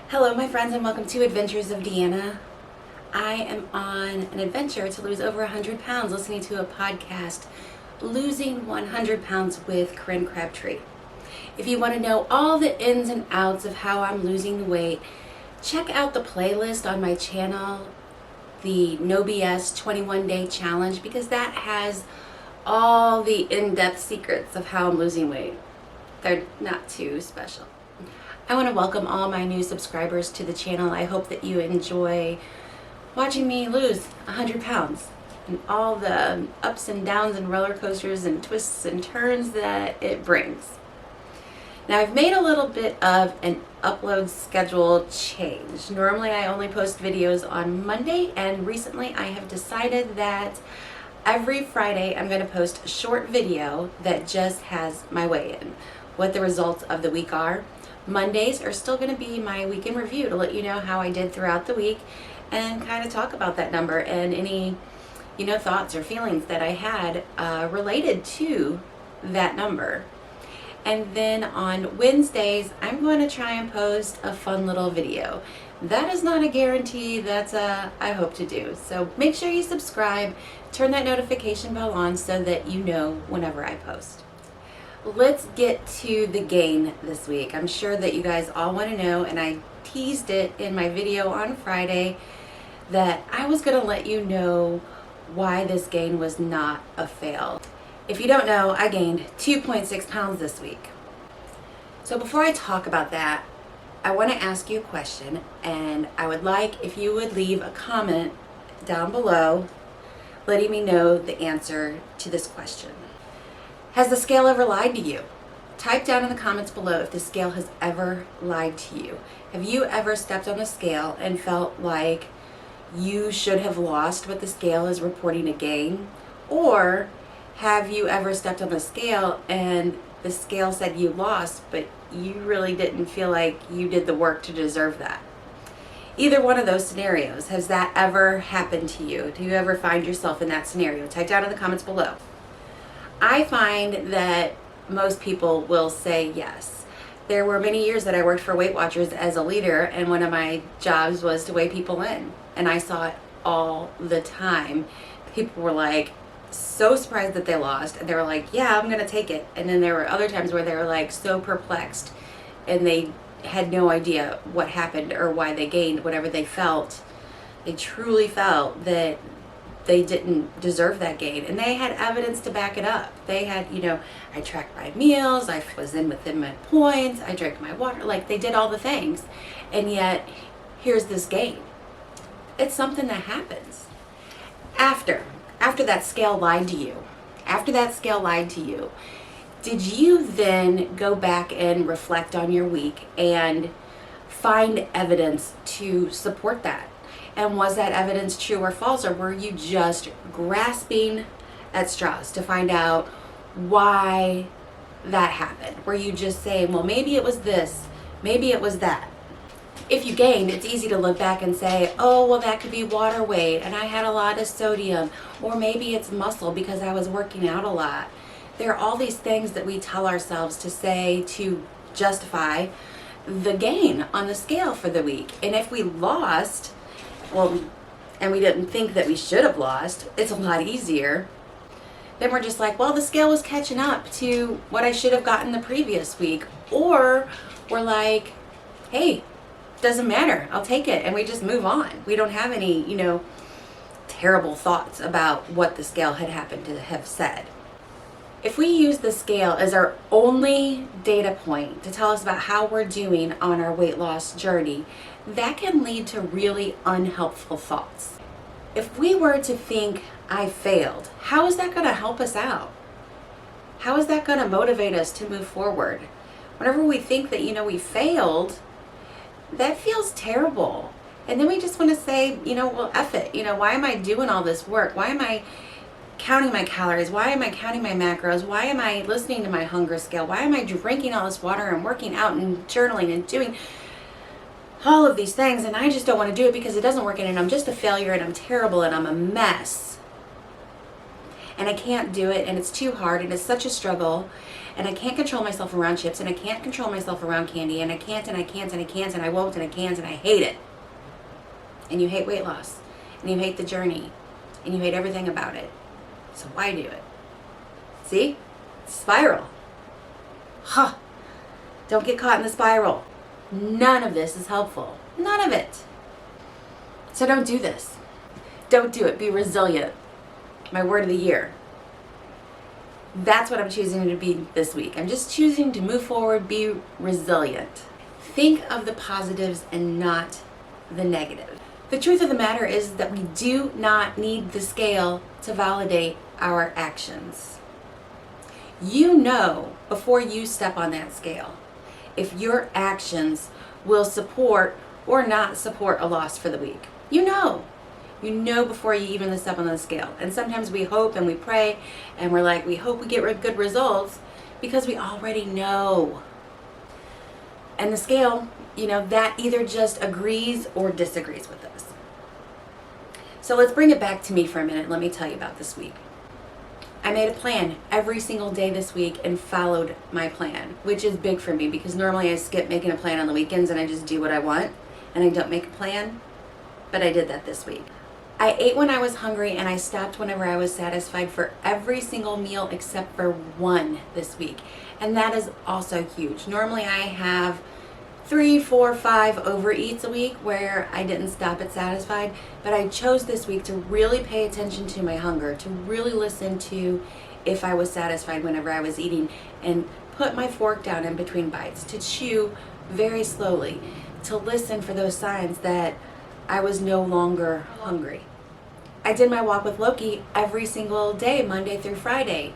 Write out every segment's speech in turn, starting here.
Hello my friends and welcome to Adventures of Deanna. I am on an adventure to lose over 100 pounds listening to a podcast, Losing 100 Pounds with Corinne Crabtree. If you want to know all the ins and outs of how I'm losing the weight, check out the playlist on my channel, the No BS 21 Day Challenge, because that has all the in-depth secrets of how I'm losing weight. They're not too special. I want to welcome all my new subscribers to the channel. I hope that you enjoy watching me lose 100 pounds and all the ups and downs and roller coasters and twists and turns that it brings. Now I've made a little bit of an upload schedule change. Normally I only post videos on Monday, and recently I have decided that every Friday I'm going to post a short video that just has my weigh-in, what the results of the week are. Mondays are still going to be my week in review to let you know how I did throughout the week and kind of talk about that number and any, thoughts or feelings that I had related to that number. And then on Wednesdays, I'm going to try and post a fun little video. That is not a guarantee, that's I hope to do. So make sure you subscribe, turn that notification bell on so that you know whenever I post. Let's get to the gain this week. I'm sure that you guys all want to know, and I teased it in my video on Friday, that I was going to let you know why this gain was not a fail. If you don't know, I gained 2.6 pounds this week. So before I talk about that, I want to ask you a question, and I would like if you would leave a comment down below letting me know the answer to this question. Has the scale ever lied to you? Type down in the comments below if the scale has ever lied to you. Have you ever stepped on the scale and felt like you should have lost what the scale is reporting to gain? Or have you ever stepped on the scale and the scale said you lost, but you really didn't feel like you did the work to deserve that? Either one of those scenarios, has that ever happened to you? Do you ever find yourself in that scenario? Type down in the comments below. I find that most people will say yes. There were many years that I worked for Weight Watchers as a leader, and one of my jobs was to weigh people in. And I saw it all the time. People were like so surprised that they lost, and they were like, yeah, I'm going to take it. And then there were other times where they were like so perplexed and they had no idea what happened or why they gained. Whatever they felt, they truly felt that they didn't deserve that gain, and they had evidence to back it up. They had, I tracked my meals, I was in within my points, I drank my water, like they did all the things, and yet here's this gain. It's something that happens. After that scale lied to you, did you then go back and reflect on your week and find evidence to support that? And was that evidence true or false, or were you just grasping at straws to find out why that happened? Were you just saying, well, maybe it was this, maybe it was that? If you gained, it's easy to look back and say, oh, well, that could be water weight and I had a lot of sodium, or maybe it's muscle because I was working out a lot. There are all these things that we tell ourselves to say to justify the gain on the scale for the week. And if we lost, and we didn't think that we should have lost, it's a lot easier. Then we're just like, well, the scale was catching up to what I should have gotten the previous week. Or we're like, hey, doesn't matter, I'll take it. And we just move on. We don't have any, terrible thoughts about what the scale had happened to have said. If we use the scale as our only data point to tell us about how we're doing on our weight loss journey, that can lead to really unhelpful thoughts. If we were to think, I failed, how is that going to help us out? How is that going to motivate us to move forward? Whenever we think that, we failed, that feels terrible. And then we just want to say, well, F it. Why am I doing all this work? Why am I counting my calories? Why am I counting my macros? Why am I listening to my hunger scale? Why am I drinking all this water and working out and journaling and doing all of these things, and I just don't want to do it because it doesn't work, and I'm just a failure, and I'm terrible, and I'm a mess, and I can't do it, and it's too hard, and it's such a struggle, and I can't control myself around chips, and I can't control myself around candy, and I can't, and I can't, and I can't, and I won't, and I can't, and I hate it. And you hate weight loss, and you hate the journey, and you hate everything about it. So why do it? See? Spiral. Huh. Don't get caught in the spiral. None of this is helpful. None of it. So don't do this. Don't do it. Be resilient. My word of the year. That's what I'm choosing to be this week. I'm just choosing to move forward, be resilient. Think of the positives and not the negative. The truth of the matter is that we do not need the scale to validate our actions. You know before you step on that scale if your actions will support or not support a loss for the week. You know before you even step on the scale. And sometimes we hope and we pray and we're like, we hope we get good results because we already know. And the scale, that either just agrees or disagrees with us. So let's bring it back to me for a minute. Let me tell you about this week. I made a plan every single day this week and followed my plan, which is big for me because normally I skip making a plan on the weekends and I just do what I want and I don't make a plan, but I did that this week. I ate when I was hungry and I stopped whenever I was satisfied for every single meal except for one this week. And that is also huge. Normally I have 3, 4, 5 overeats a week where I didn't stop at satisfied, but I chose this week to really pay attention to my hunger, to really listen to if I was satisfied whenever I was eating, and put my fork down in between bites, to chew very slowly, to listen for those signs that I was no longer hungry. I did my walk with Loki every single day, Monday through Friday.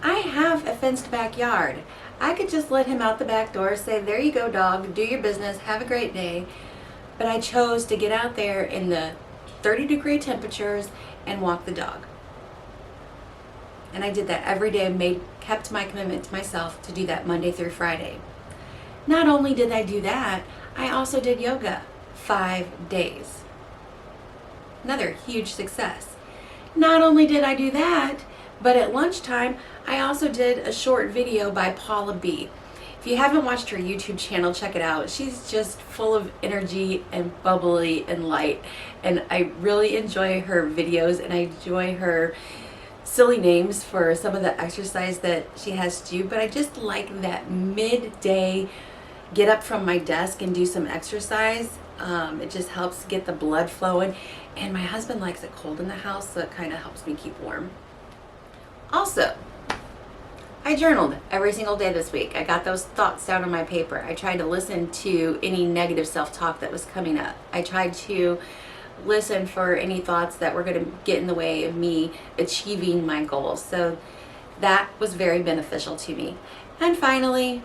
I have a fenced backyard. I could just let him out the back door, say, there you go, dog, do your business, have a great day. But I chose to get out there in the 30-degree temperatures and walk the dog. And I did that every day, kept my commitment to myself to do that Monday through Friday. Not only did I do that, I also did yoga 5 days. Another huge success. Not only did I do that, but at lunchtime, I also did a short video by Paula B. If you haven't watched her YouTube channel, check it out. She's just full of energy and bubbly and light. And I really enjoy her videos and I enjoy her silly names for some of the exercise that she has to do. But I just like that midday get up from my desk and do some exercise. It just helps get the blood flowing. And my husband likes it cold in the house, so it kind of helps me keep warm. Also, I journaled every single day this week. I got those thoughts down on my paper. I tried to listen to any negative self-talk that was coming up. I tried to listen for any thoughts that were going to get in the way of me achieving my goals. So that was very beneficial to me. And finally,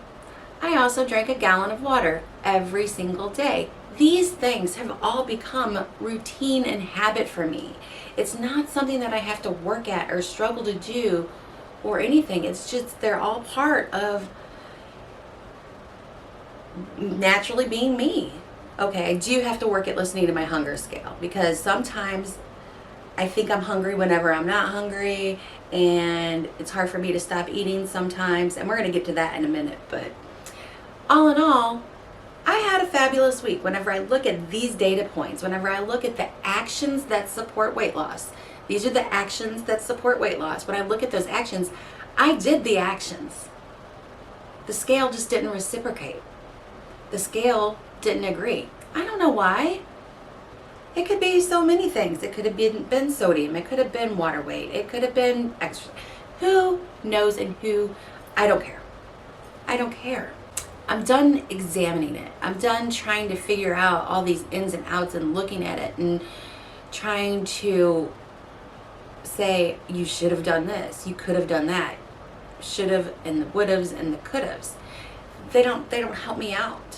I also drank a gallon of water every single day. These things have all become routine and habit for me. It's not something that I have to work at or struggle to do or anything. It's just they're all part of naturally being me. Okay, I do have to work at listening to my hunger scale because sometimes I think I'm hungry whenever I'm not hungry, and it's hard for me to stop eating sometimes, and we're going to get to that in a minute. But all in all, I had a fabulous week. Whenever I look at these data points, whenever I look at the actions that support weight loss, these are the actions that support weight loss. When I look at those actions, I did the actions. The scale just didn't reciprocate. The scale didn't agree. I don't know why. It could be so many things. It could have been sodium. It could have been water weight. It could have been extra. Who knows and who? I don't care. I don't care. I'm done examining it. I'm done trying to figure out all these ins and outs and looking at it and trying to say, you should have done this, you could have done that, should have, and the would haves and the could haves. They don't help me out.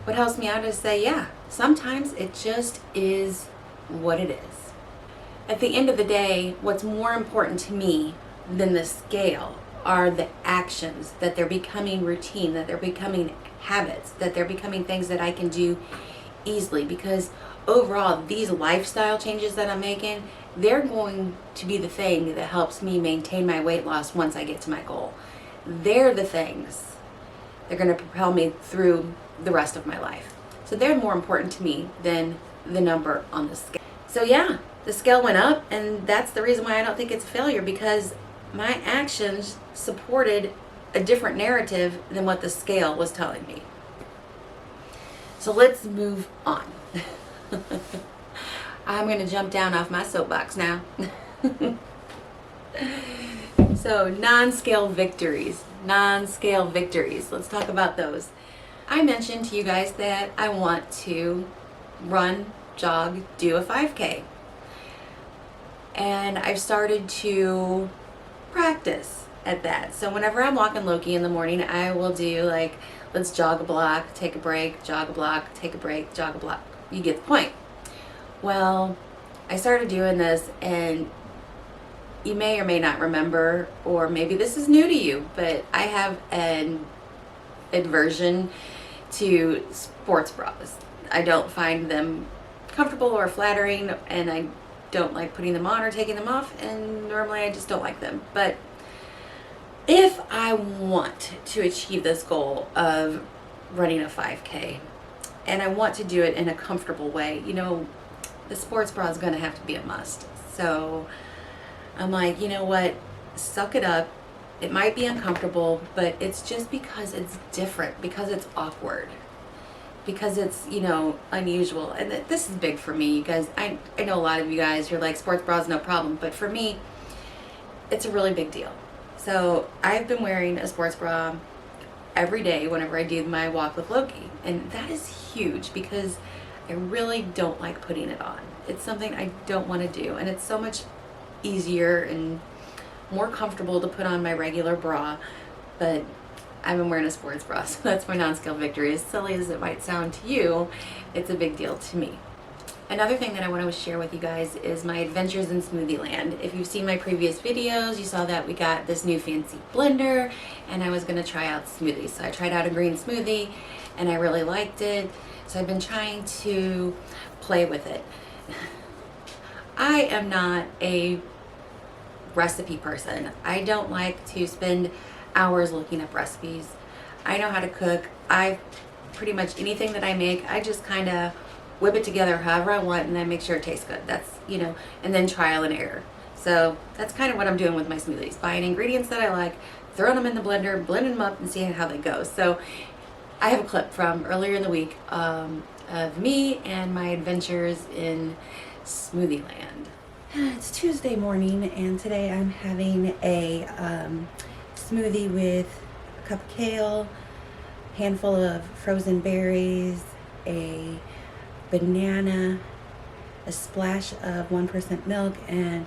What helps me out is say, yeah, sometimes it just is what it is. At the end of the day, what's more important to me than the scale are the actions, that they're becoming routine, that they're becoming habits, that they're becoming things that I can do easily. Because overall, these lifestyle changes that I'm making, they're going to be the thing that helps me maintain my weight loss once I get to my goal. They're the things that are going to propel me through the rest of my life. So they're more important to me than the number on the scale. So yeah, the scale went up, and that's the reason why I don't think it's a failure, because my actions supported a different narrative than what the scale was telling me. So let's move on. I'm going to jump down off my soapbox now. So non-scale victories. Non-scale victories. Let's talk about those. I mentioned to you guys that I want to run, jog, do a 5K. And I've started to practice at that. So whenever I'm walking Loki in the morning, I will do like, let's jog a block, take a break, jog a block, take a break, jog a block. You get the point. Well, I started doing this, and you may or may not remember, or maybe this is new to you, but I have an aversion to sports bras. I don't find them comfortable or flattering, and I don't like putting them on or taking them off, and normally I just don't like them. But if I want to achieve this goal of running a 5K, and I want to do it in a comfortable way, you know, the sports bra is going to have to be a must. So I'm like, you know what, suck it up. It might be uncomfortable, but it's just because it's different, because it's awkward, because it's, you know, unusual. And this is big for me, you guys. I know a lot of you guys, you're like, sports bras, no problem. But for me, it's a really big deal. So I've been wearing a sports bra every day whenever I do my walk with Loki. And that is huge, because I really don't like putting it on. It's something I don't want to do. And it's so much easier and more comfortable to put on my regular bra. But I've been wearing a sports bra, so that's my non-scale victory. As silly as it might sound to you, it's a big deal to me. Another thing that I want to share with you guys is my adventures in Smoothie Land. If you've seen my previous videos, you saw that we got this new fancy blender, and I was going to try out smoothies. So I tried out a green smoothie, and I really liked it. So I've been trying to play with it. I am not a recipe person. I don't like to spend hours looking up recipes. I know how to cook. Pretty much anything that I make, I just kind of whip it together however I want, and then make sure it tastes good. That's, you know, and then trial and error. So that's kind of what I'm doing with my smoothies. Buying ingredients that I like, throwing them in the blender, blending them up, and seeing how they go. So I have a clip from earlier in the week of me and my adventures in Smoothie Land. It's Tuesday morning, and today I'm having a smoothie with a cup of kale, a handful of frozen berries, a banana, a splash of 1% milk, and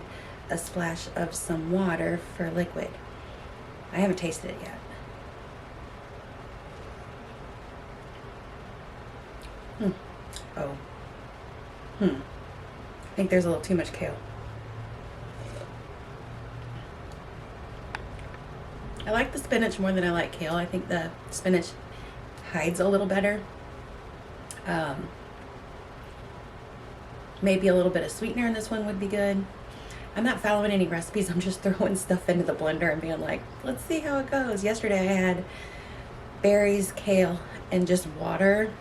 a splash of some water for liquid. I haven't tasted it yet. I think there's a little too much kale. I like the spinach more than I like kale. I think the spinach hides a little better. Maybe a little bit of sweetener in this one would be good. I'm not following any recipes. I'm just throwing stuff into the blender and being like, let's see how it goes. Yesterday I had berries, kale, and just water.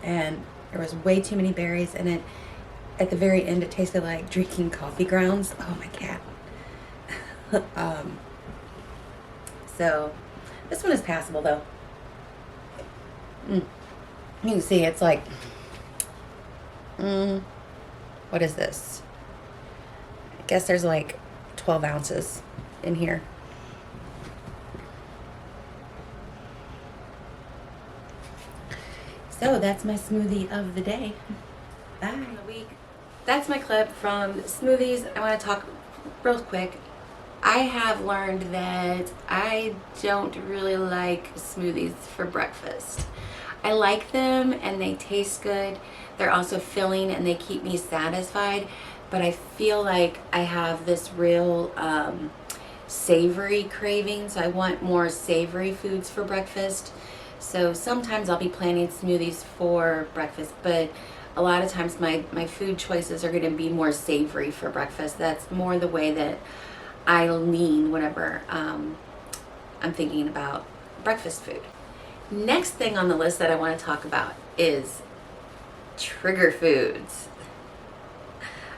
And there was way too many berries, and at the very end it tasted like drinking coffee grounds. Oh, my cat. So this one is passable though. You can see it's like, what is this? I guess there's like 12 ounces in here. So that's my smoothie of the day. Bye. That's my clip from smoothies. I want to talk real quick. I have learned that I don't really like smoothies for breakfast. I like them and they taste good. They're also filling and they keep me satisfied. But I feel like I have this real savory craving. So I want more savory foods for breakfast. So sometimes I'll be planning smoothies for breakfast, but a lot of times my food choices are going to be more savory for breakfast. That's more the way that I lean whenever I'm thinking about breakfast food. Next thing on the list that I want to talk about is trigger foods.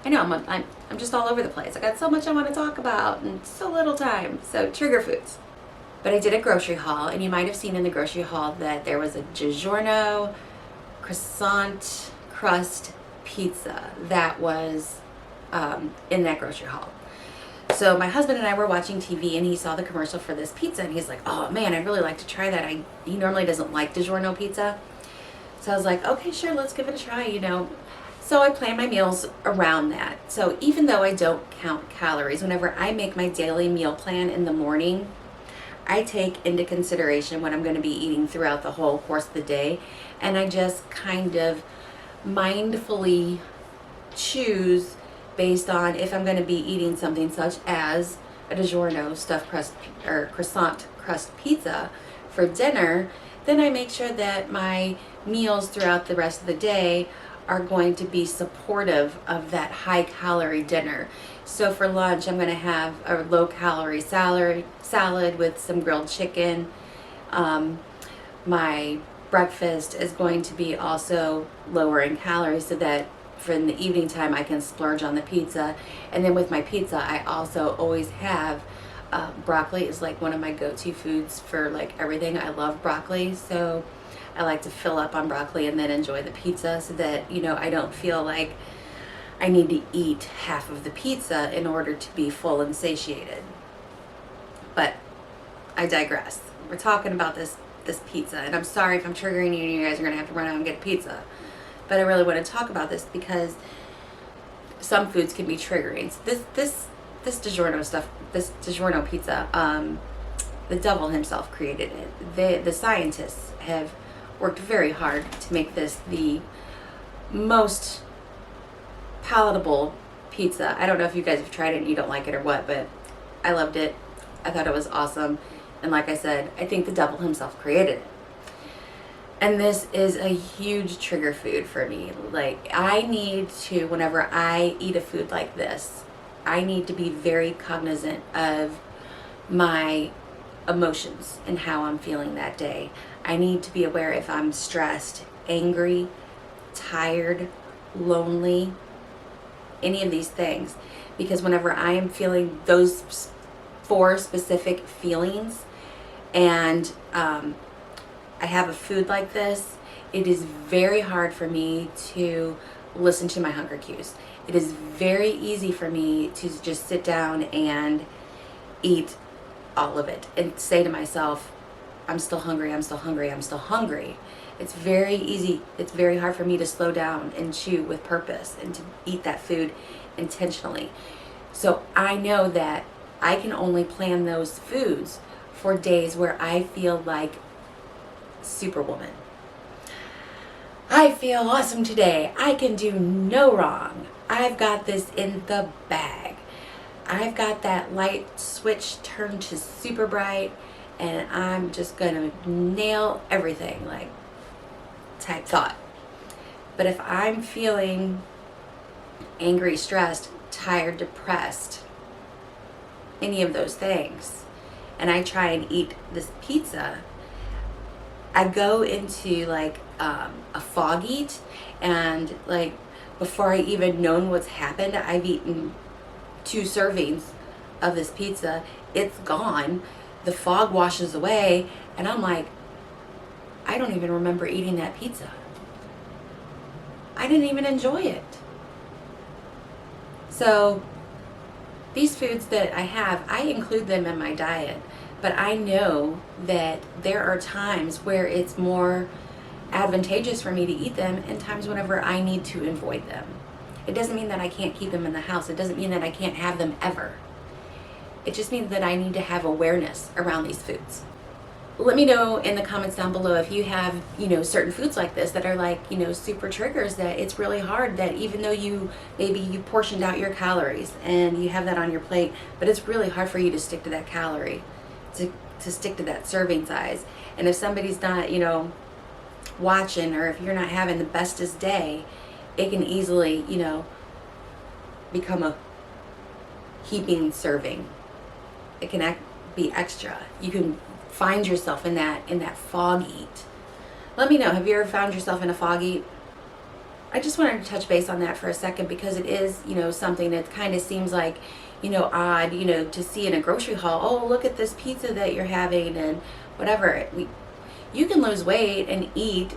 I know I'm just all over the place. I got so much I want to talk about and so little time. So trigger foods. But I did a grocery haul, and you might have seen in the grocery haul that there was a DiGiorno croissant crust pizza that was in that grocery haul. So my husband and I were watching TV, and he saw the commercial for this pizza, and he's like, "Oh man, I'd really like to try that." He normally doesn't like DiGiorno pizza, so I was like, "Okay, sure, let's give it a try." So I plan my meals around that. So even though I don't count calories, whenever I make my daily meal plan in the morning, I take into consideration what I'm going to be eating throughout the whole course of the day, and I just kind of mindfully choose based on if I'm going to be eating something such as a DiGiorno stuffed crust or croissant crust pizza for dinner. Then I make sure that my meals throughout the rest of the day are going to be supportive of that high calorie dinner. So for lunch, I'm going to have a low calorie salad with some grilled chicken. My breakfast is going to be also lower in calories so that for in the evening time I can splurge on the pizza. And then with my pizza, I also always have broccoli is like one of my go-to foods for like everything. I love broccoli, so I like to fill up on broccoli and then enjoy the pizza so that, I don't feel like I need to eat half of the pizza in order to be full and satiated. But I digress. We're talking about this pizza, and I'm sorry if I'm triggering you and you guys are going to have to run out and get a pizza. But I really want to talk about this because some foods can be triggering. So this DiGiorno stuff, this DiGiorno pizza, the devil himself created it. The scientists have worked very hard to make this the most palatable pizza. I don't know if you guys have tried it and you don't like it or what, but I loved it. I thought it was awesome. And like I said, I think the devil himself created it. And this is a huge trigger food for me. Like, I need to, whenever I eat a food like this, I need to be very cognizant of my emotions and how I'm feeling that day. I need to be aware if I'm stressed, angry, tired, lonely, any of these things. Because whenever I am feeling those 4 specific feelings and I have a food like this, it is very hard for me to listen to my hunger cues. It is very easy for me to just sit down and eat all of it and say to myself, I'm still hungry, I'm still hungry, I'm still hungry. It's very easy. It's very hard for me to slow down and chew with purpose and to eat that food intentionally. So I know that I can only plan those foods for days where I feel like Superwoman. I feel awesome today. I can do no wrong. I've got this in the bag. I've got that light switch turned to super bright, and I'm just gonna nail everything, like type thought. But if I'm feeling angry, stressed, tired, depressed, any of those things, and I try and eat this pizza, I go into like a fog eat, and like before I even known what's happened, I've eaten 2 servings of this pizza. It's gone. The fog washes away, and I'm like, I don't even remember eating that pizza. I didn't even enjoy it. So these foods that I have, I include them in my diet, but I know that there are times where it's more advantageous for me to eat them and times whenever I need to avoid them. It doesn't mean that I can't keep them in the house. It doesn't mean that I can't have them ever. It just means that I need to have awareness around these foods. Let me know in the comments down below if you have, certain foods like this that are like, super triggers that it's really hard, that even though maybe you portioned out your calories and you have that on your plate, but it's really hard for you to stick to that calorie, to stick to that serving size. And if somebody's not, watching, or if you're not having the bestest day, it can easily, become a heaping serving. It can be extra. You can find yourself in that fog eat. Let me know, have you ever found yourself in a fog eat? I just wanted to touch base on that for a second because it is, something that kind of seems like, odd, to see in a grocery haul. Oh, look at this pizza that you're having and whatever. You can lose weight and eat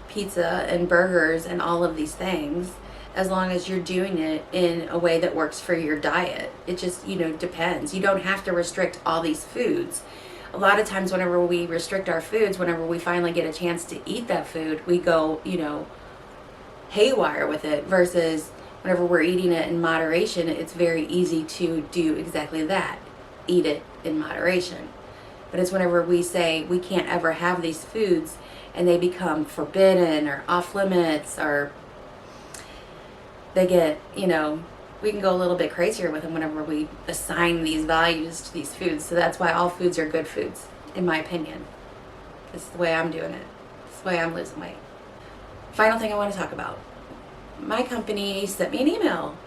pizza and burgers and all of these things as long as you're doing it in a way that works for your diet. It just, depends. You don't have to restrict all these foods. A lot of times whenever we restrict our foods, whenever we finally get a chance to eat that food, we go, haywire with it, versus whenever we're eating it in moderation, it's very easy to do exactly that. Eat it in moderation. But it's whenever we say we can't ever have these foods and they become forbidden or off limits, or they get, we can go a little bit crazier with them whenever we assign these values to these foods. So that's why all foods are good foods, in my opinion. This is the way I'm doing it. This is the way I'm losing weight. Final thing I want to talk about. My company sent me an email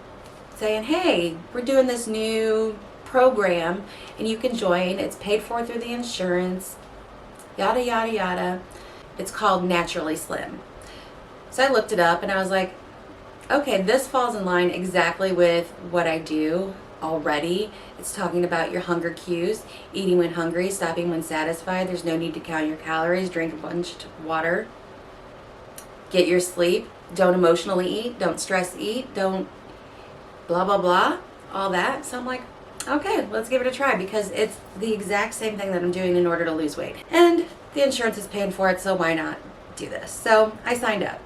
saying, hey, we're doing this new program and you can join. It's paid for through the insurance, yada, yada, yada. It's called Naturally Slim. So I looked it up and I was like, okay, this falls in line exactly with what I do already. It's talking about your hunger cues, eating when hungry, stopping when satisfied. There's no need to count your calories, drink a bunch of water, get your sleep, don't emotionally eat, don't stress eat, don't blah, blah, blah, all that. So I'm like, okay, let's give it a try because it's the exact same thing that I'm doing in order to lose weight. And the insurance is paying for it, so why not do this? So I signed up.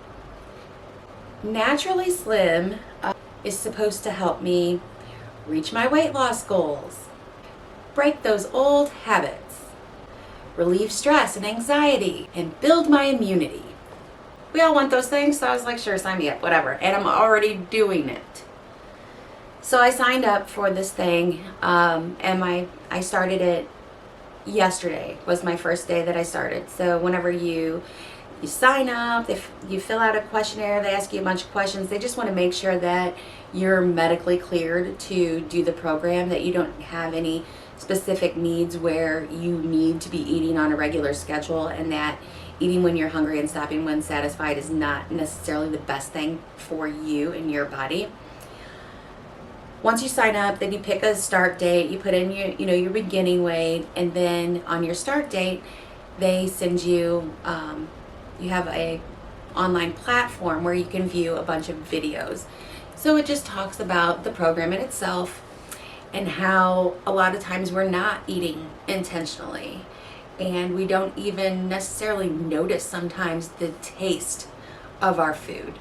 Naturally Slim is supposed to help me reach my weight loss goals, break those old habits, relieve stress and anxiety, and build my immunity. We all want those things, so I was like, sure, sign me up, whatever. And I'm already doing it. So I signed up for this thing, and I started it yesterday, was my first day that I started. So whenever you sign up, if you fill out a questionnaire, they ask you a bunch of questions. They just want to make sure that you're medically cleared to do the program, that you don't have any specific needs where you need to be eating on a regular schedule, and that eating when you're hungry and stopping when satisfied is not necessarily the best thing for you and your body. Once you sign up, then you pick a start date, you put in your beginning weight, and then on your start date, they send you, you have a online platform where you can view a bunch of videos. So it just talks about the program in itself and how a lot of times we're not eating intentionally and we don't even necessarily notice sometimes the taste of our food.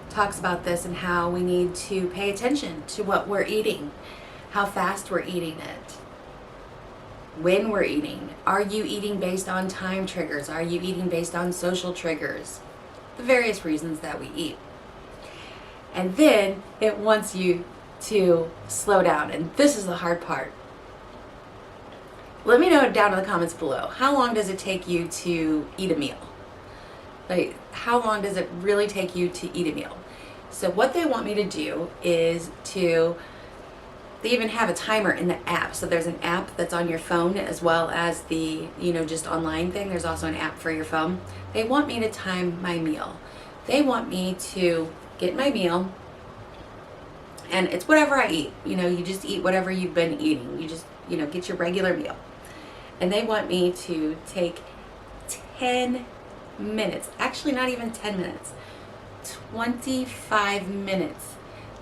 Talks about this and how we need to pay attention to what we're eating, how fast we're eating it, when we're eating. Are you eating based on time triggers? Are you eating based on social triggers? The various reasons that we eat. And then it wants you to slow down. And this is the hard part. Let me know down in the comments below. How long does it take you to eat a meal? Like, how long does it really take you to eat a meal? So what they want me to do is they even have a timer in the app. So there's an app that's on your phone as well as the, just online thing. There's also an app for your phone. They want me to time my meal. They want me to get my meal, and it's whatever I eat. You just eat whatever you've been eating. You just, get your regular meal. And they want me to take 10 minutes, actually not even 10 minutes, 25 minutes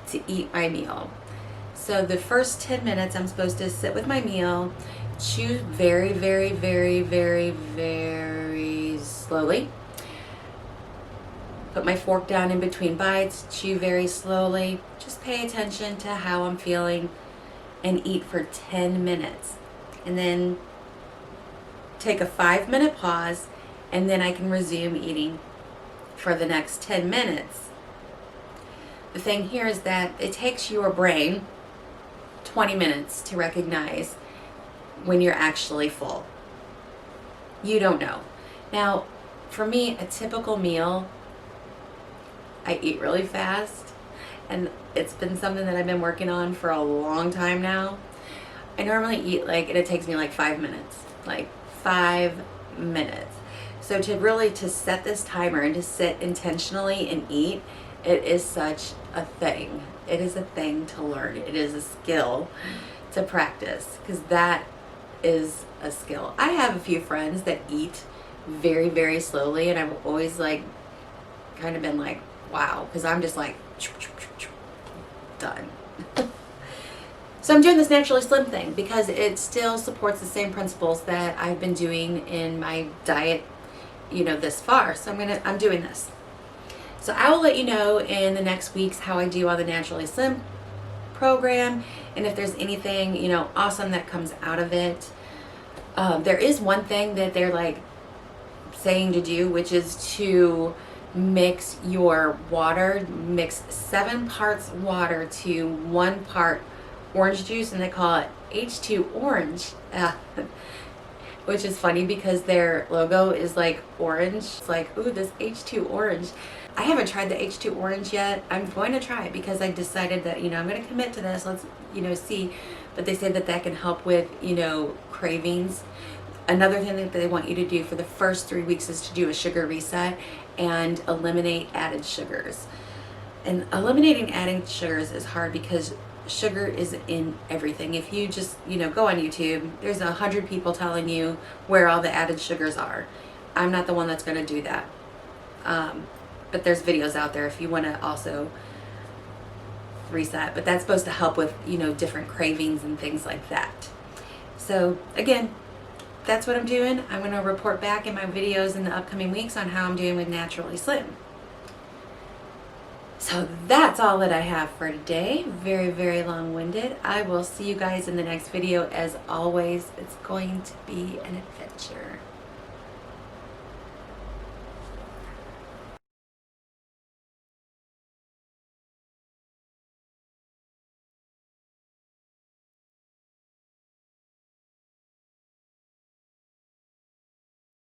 to eat my meal. So the first 10 minutes I'm supposed to sit with my meal, chew very, very, very, very, very slowly. Put my fork down in between bites, chew very slowly, just pay attention to how I'm feeling, and eat for 10 minutes. And then take a 5-minute pause, and then I can resume eating for the next 10 minutes. The thing here is that it takes your brain 20 minutes to recognize when you're actually full. You don't know. Now, for me, a typical meal, I eat really fast, and it's been something that I've been working on for a long time now. I normally eat and it takes me like 5 minutes, like 5 minutes. So to set this timer and to sit intentionally and eat, it is such a thing. It is a thing to learn. It is a skill to practice, because that is a skill. I have a few friends that eat very, very slowly, and I've always kind of been like, wow, because I'm just like, done. So I'm doing this naturally slim thing because it still supports the same principles that I've been doing in my diet, this far. So I'm doing this. So I will let you know in the next weeks how I do on the naturally slim program, and if there's anything, awesome that comes out of it. There is one thing that they're saying to do, which is to mix your water, mix 7 parts water to 1 part orange juice, and they call it H2 orange, which is funny because their logo is orange. It's ooh, this H2 orange. I haven't tried the H2 orange yet. I'm going to try it because I decided that, I'm going to commit to this. Let's, see. But they say that can help with, cravings. Another thing that they want you to do for the first 3 weeks is to do a sugar reset and eliminate added sugars. And eliminating added sugars is hard because sugar is in everything. If you just, go on YouTube, there's 100 people telling you where all the added sugars are. I'm not the one that's going to do that. But there's videos out there if you want to also reset. But that's supposed to help with, different cravings and things like that. So again, that's what I'm doing. I'm going to report back in my videos in the upcoming weeks on how I'm doing with Naturally Slim. So that's all that I have for today. Very, very long-winded. I will see you guys in the next video. As always, it's going to be an adventure.